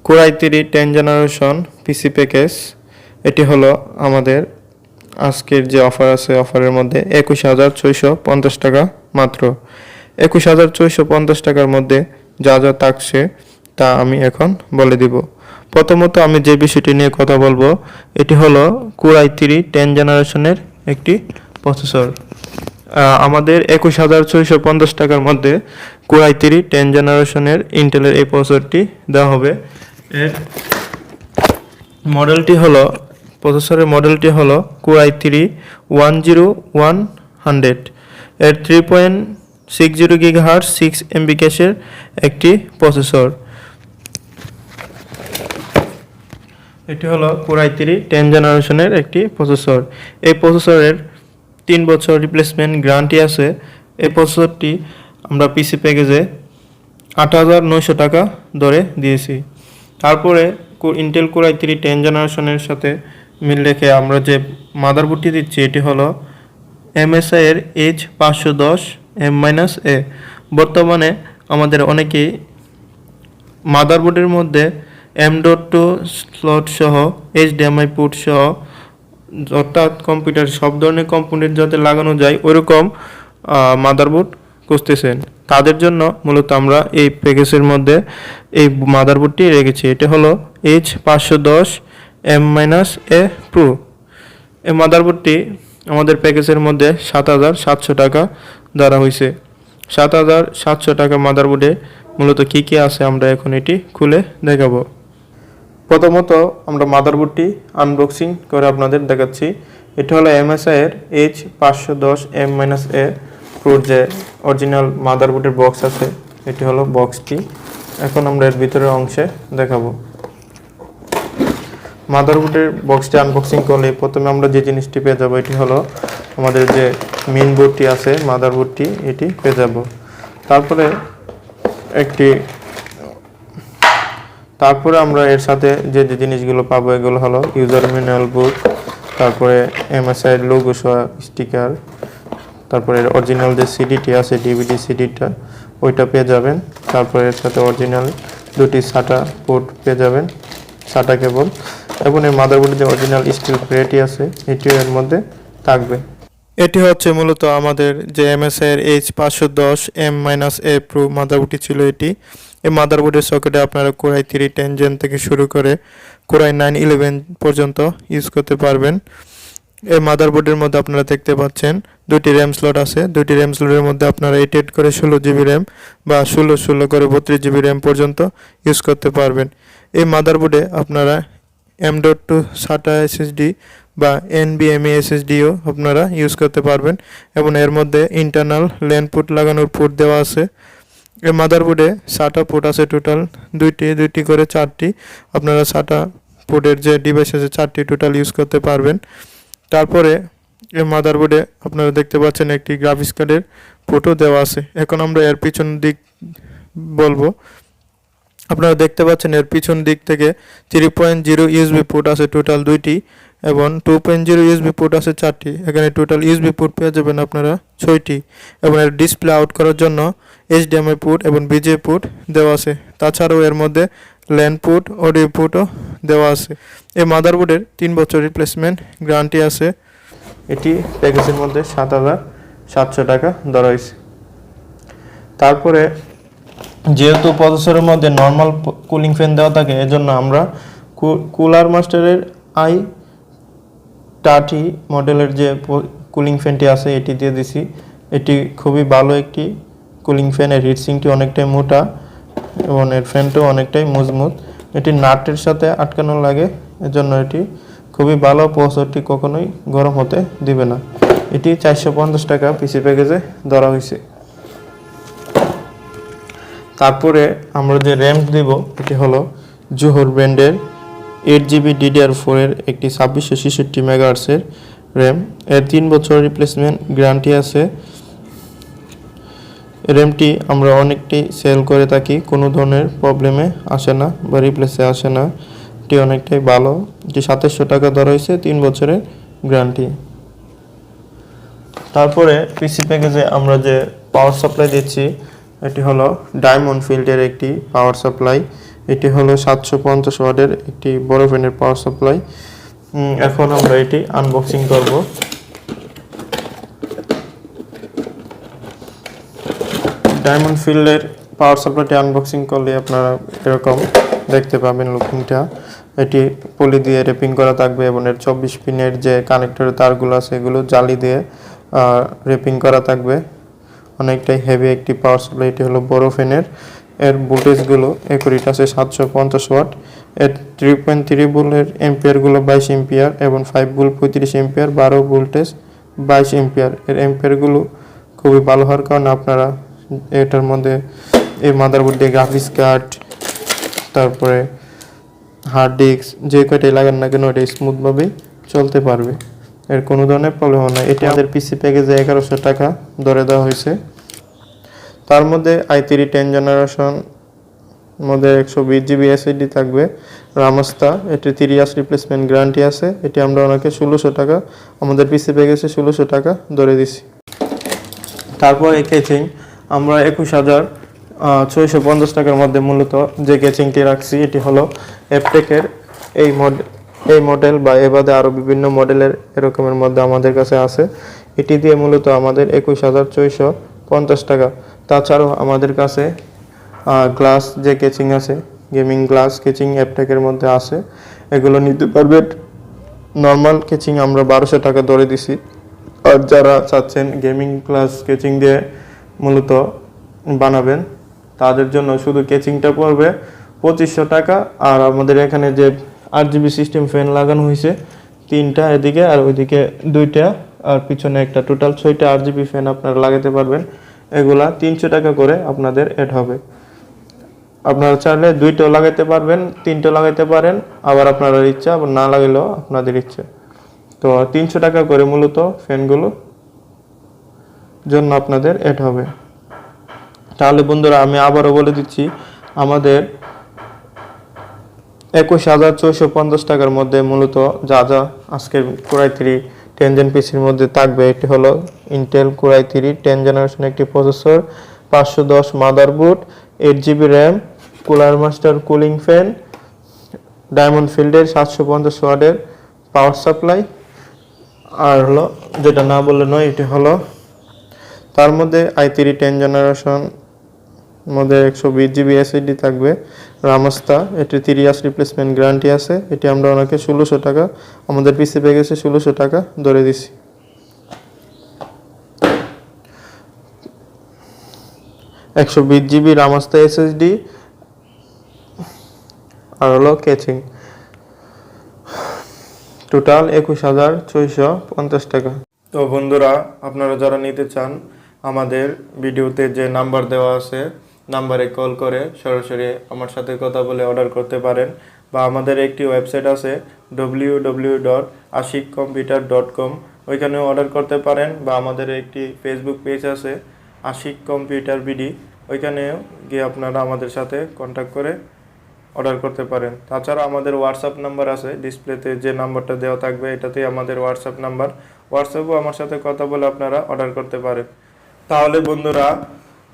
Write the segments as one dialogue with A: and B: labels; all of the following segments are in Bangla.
A: Core i3 10 জেনারেশন পিসি প্যাকেজ। এটি হলো আমাদের আজকের যে অফার আছে, অফারের মধ্যে 21,650 টাকা মাত্র। 21,650 টাকার মধ্যে যা যা থাকছে তা আমি এখন বলে দিব। প্রথমত আমি যে বিষয়টি নিয়ে কথা বলবো, এটি হলো Core i3 10 জেনারেশনের একটি প্রসেসর। আমাদের 21,650 টাকার মধ্যে Core i3 10 জেনারেশনের ইন্টেলের এই প্রসেসরটি দেওয়া হবে। এর মডেলটি হলো, প্রসেসরের মডেলটি হলো Core i3 10100। এর 3.60 GHz 6 MB ক্যাশের একটি প্রসেসর। এটি হলো Core i3 10 জেনারেশনের একটি প্রসেসর। এই প্রসেসরের 3 বছর রিপ্লেসমেন্ট গ্যারান্টি আছে। এই প্রসেসরটি আমরা পিসি প্যাকেজে 8,900 টাকা দরে দিয়েছি। তারপরে ইন্টেল Core i3 10 জেনারেশনের সাথে মিল রেখে আমরা যে মাদারবোর্ডটি দিচ্ছি, এটি হলো MSI এর H510M-A। বর্তমানে আমাদের অনেকেই মাদারবোর্ডের মধ্যে M.2 স্লট সহ HDMI পোর্ট সহ, অর্থাৎ কম্পিউটার সব ধরনের কম্পিউটার যাতে লাগানো যায় ওইরকম মাদারবোর্ড খুঁজতেছেন, তাদের জন্য মূলত আমরা এই প্যাকেজের মধ্যে এই মাদারবোর্ডটি রেখেছি। এটা হলো H510M-A Pro। এই মাদারবোর্ডটি আমাদের প্যাকেজের মধ্যে 7,700 টাকা ধরা হয়েছে। 7,700 টাকা মাদারবোর্ডে মূলত কী কী আছে আমরা এখন এটি খুলে দেখাবো। প্রথমত আমরা মাদারবোর্ডটি আনবক্সিং করে আপনাদের দেখাচ্ছি। এটা হলো MSI এর H510M-A Pro যে অরিজিনাল মাদারবোর্ডের বক্স আছে, এটি হলো বক্সটি। এখন আমরা এর ভিতরের অংশে দেখাবো। মাদারবোর্ডের বক্সটি আনবক্সিং করলে প্রথমে আমরা যে জিনিসটি পেয়ে যাবো, এটি হলো আমাদের যে মেইন বোর্ডটি আছে, মাদারবোর্ডটি এটি পেয়ে যাব। তারপরে আমরা এর সাথে যে যে জিনিসগুলো পাবো এগুলো হলো ইউজার ম্যানুয়াল বুক, তারপরে MSI এর লোগো সহ স্টিকার, তারপরে অরিজিনাল যে সিডিটি আছে ডিভিডি সিডিটা ওইটা পেয়ে যাবেন। তারপরে এর সাথে অরিজিনাল দুটি SATA পোর্ট পেয়ে যাবেন, SATA কেবল, এবং এই মাদারবোর্ডের যে অরিজিনাল স্টিল প্লেটটি আছে এটিও এর মধ্যে থাকবে। এটি হচ্ছে মূলত আমাদের যে MSI এর H510M-A Pro মাদারবোর্ডটি ছিল এটি। এই মাদারবোর্ডের সকেটে আপনারা Core i3 10 জেন থেকে শুরু করে Core i9-11 পর্যন্ত ইউজ করতে পারবেন। এই মাদারবোর্ডের মধ্যে আপনারা দেখতে পাচ্ছেন দুটি র্যাম স্লট আছে। দুটি র্যাম স্লটের মধ্যে আপনারা 8 করে 16 জিবি র্যাম বা 16 করে 32 জিবি র্যাম পর্যন্ত ইউজ করতে পারবেন। এই মাদারবোর্ডে আপনারা M.2 SATA SSD বা NVMe SSDও আপনারা ইউজ করতে পারবেন, এবং এর মধ্যে ইন্টারনাল ল্যান পোর্ট লাগানোর পোর্ট দেওয়া আছে। এই মাদারবোর্ডে SATA পোর্ট আছে টোটাল দুইটি করে 4টি। আপনারা SATA পোর্টের যে ডিভাইস আছে 4টি টোটাল ইউজ করতে পারবেন। তারপরে এই মাদারবোর্ডে আপনারা দেখতে পাচ্ছেন একটি গ্রাফিক্স কার্ডের পোর্টও দেওয়া আছে। এখন আমরা এর পিছন দিক বলবো। আপনারা দেখতে পাচ্ছেন এর পিছন দিক থেকে 3.0 USB পোর্ট আছে টোটাল 2টি, এবং 2.0 USB পোর্ট আছে 4টি। এখানে টোটাল USB পোর্ট পেয়ে যাবেন আপনারা 6টি, এবং এর ডিসপ্লে আউট করার জন্য HDMI পোর্ট এবং VGA পোর্ট দেওয়া আছে। তাছাড়াও এর মধ্যে ল্যান পোর্ট, অডিও পোর্টও দেওয়া আছে। এই মাদারবোর্ডের 3 বছর রিপ্লেসমেন্ট গ্যারান্টি আছে। এটি প্যাকেজের মধ্যে 7,700 টাকা ধরা হয়েছে। তারপরে যেহেতু প্রসেসরের মধ্যে নর্মাল কুলিং ফ্যান দেওয়া থাকে, এজন্য আমরা কুলার মাস্টারের i30 মডেলের যে কুলিং ফ্যানটি আছে এটি দিয়ে দিছি। এটি খুবই ভালো একটি কুলিং ফ্যান। এর হিটসিংটি অনেকটাই মোটা এবং এর ফ্যানটাও অনেকটাই মজবুত। এটি নাটের সাথে আটকানো লাগে, এজন্য এটি খুবই ভালো। প্রসেসরটি কখনোই গরম হতে দিবে না। এটি 450 টাকা পিসি প্যাকেজে ধরা হয়েছে। তারপরে আমরা যে র্যাম দিব এটি হলো জোহর ব্র্যান্ডের 8GB DDR4 এর একটি 2666 মেগাহার্টজের র্যাম। এর 3 বছর রিপ্লেসমেন্ট গ্যারান্টি আছে। র্যামটি আমরা অনেকটি সেল করে থাকি, কোনো ধরনের প্রবলেমে আসে না বা রিপ্লেসে আসে না। এটি অনেকটাই ভালো। এটি 2700 টাকা ধরা হয়েছে, 3 বছরের গ্যারান্টি। তারপরে পিসি প্যাকেজে আমরা যে পাওয়ার সাপ্লাই দিচ্ছি এটি হলো ডায়মন্ড ফিল্ডের একটি পাওয়ার সাপ্লাই। এটি হলো 750 ওয়াটের একটি বড় ফ্যানের পাওয়ার সাপ্লাই। এখন আমরা এটি আনবক্সিং করব। ডায়মন্ড ফিল্ডের পাওয়ার সাপ্লাইটি আনবক্সিং করলে আপনারা এরকম দেখতে পাবেন লুকিংটা। এটি পলি দিয়ে র্যাপিং করা থাকবে এবং এর 24 পিনের যে কানেক্টরের তারগুলো আছে এগুলো জালি দিয়ে র্যাপিং করা থাকবে। অনেকটাই হেভি একটি পাওয়ার সাপ্লাই। এটি হলো বড় ফ্যানের। এর ভোল্টেজগুলো একুরেট আছে 750 ওয়াট। এর 3.3 ভোল্টের এম্পিয়ারগুলো 22 এম্পিয়ার এবং 5 ভোল্ট 35 এম্পিয়ার, 12 ভোল্টেজ 22 এম্পিয়ার। এর এম্পিয়ারগুলো খুবই ভালো হওয়ার কারণে আপনারা এটার মধ্যে এই মাদারবোর্ড দিয়ে গ্রাফিক্স কার্ড, তারপরে হার্ড ডিস্ক যে কয়টাই লাগান না কেন এটা স্মুথভাবেই চলতে পারবে, এর কোনো ধরনের প্রবলেম হয় না। এটি আমাদের পিসি প্যাকেজে 1100 টাকা ধরে দেওয়া হয়েছে। তার মধ্যে i3 10 জেনারেশন মধ্যে 120GB SSD থাকবে রামস্তা। এটি 3 ইয়ার্স রিপ্লেসমেন্ট গ্যারান্টি আছে। এটি আমরা ওনাকে 1600 টাকা, আমাদের পিসি প্যাকেজে 1600 টাকা ধরে দিছি। তারপর এই কেচিং আমরা 21,650 টাকার মধ্যে মূলত যে কেচিংটি রাখছি এটি হলো অ্যাপটেকের এই মডেল বা এবাদে আরও বিভিন্ন মডেলের এরকমের মধ্যে আমাদের কাছে আছে। এটি দিয়ে মূলত আমাদের 21,650 টাকা। তাছাড়াও আমাদের কাছে গ্লাস যে কেচিং আছে, গেমিং গ্লাস কেচিং অ্যাপটেকের মধ্যে আছে, এগুলো নিতে পারবেন। নর্মাল কেচিং আমরা 1200 টাকা ধরে দিছি। আর যারা চাচ্ছেন গেমিং গ্লাস কেচিং দিয়ে মূলত বানাবেন তাদের জন্য শুধু কেচিংটা পড়বে 2500 টাকা। আর আমাদের এখানে যে 8GB সিস্টেম ফ্যান লাগানো হয়েছে 3টা এদিকে আর ওইদিকে 2টা আর পিছনে একটা, টোটাল 6টা 8GB ফ্যান আপনারা লাগাতে পারবেন। এগুলা 300 টাকা করে আপনাদের অ্যাড হবে। আপনারা চাইলে 2টাও লাগাইতে পারবেন, 3টাও লাগাইতে পারেন, আবার আপনাদের ইচ্ছা, আবার না লাগাইলেও আপনাদের ইচ্ছা। তো 300 টাকা করে মূলত ফ্যানগুলো জন্য আপনাদের অ্যাড হবে। তাহলে বন্ধুরা আমি আবারও বলে দিচ্ছি, আমাদের 21,450 টাকার মধ্যে মূলত যা যা আজকের Core i3 10 জেন পিসির মধ্যে থাকবে, এটি হলো ইন্টেল Core i3 10 জেনারেশন একটি processor, 510 motherboard, 8GB RAM, cooler master cooling fan, diamond ফিল্ডের 750 ওয়াটের পাওয়ার সাপ্লাই, আর হলো যেটা না বললে নয় এটি হলো তার মধ্যে i3 10 জেনারেশন মধ্যে 120GB SSD থাকবে রামস্তা। এটি 3 ইয়ার্স রিপ্লেসমেন্ট গ্যারান্টি আছে। এটি আমরা ওনাকে 1600 টাকা, আমাদের পিসি প্যাকেজে 1600 টাকা ধরে দিছি। 120GB রামস্তা SSD আর হলো কেচিং, টোটাল 21,650 টাকা। তো বন্ধুরা আপনারা যারা নিতে চান আমাদের ভিডিওতে যে নাম্বার দেওয়া আছে নাম্বারে কল করে সরাসরি আমার সাথে কথা বলে অর্ডার করতে পারেন, বা আমাদের একটি ওয়েবসাইট আছে www.ashikcomputer.com, ওইখানেও অর্ডার করতে পারেন, বা আমাদের একটি ফেসবুক পেজ আছে আশিক কম্পিউটার বিডি, ওইখানেও গিয়ে আপনারা আমাদের সাথে কন্ট্যাক্ট করে অর্ডার করতে পারেন। তাছাড়া আমাদের হোয়াটসঅ্যাপ নাম্বার আছে, ডিসপ্লেতে যে নাম্বারটা দেওয়া থাকবে এটাতেই আমাদের হোয়াটসঅ্যাপ নাম্বার, হোয়াটসঅ্যাপেও আমার সাথে কথা বলে আপনারা অর্ডার করতে পারেন। তাহলে বন্ধুরা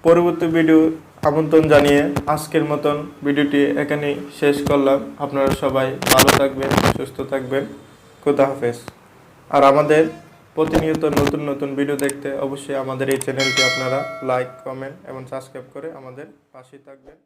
A: পরবর্তী ভিডিও আমন্ত্রণ জানিয়ে আজকের মতন ভিডিওটি এখানেই শেষ করলাম। আপনারা সবাই ভালো থাকবেন, সুস্থ থাকবেন, খোদা হাফেজ। আর আমাদের প্রতিনিয়ত নতুন নতুন ভিডিও দেখতে অবশ্যই আমাদের এই চ্যানেলটি আপনারা লাইক, কমেন্ট এবং সাবস্ক্রাইব করে আমাদের পাশে থাকবেন।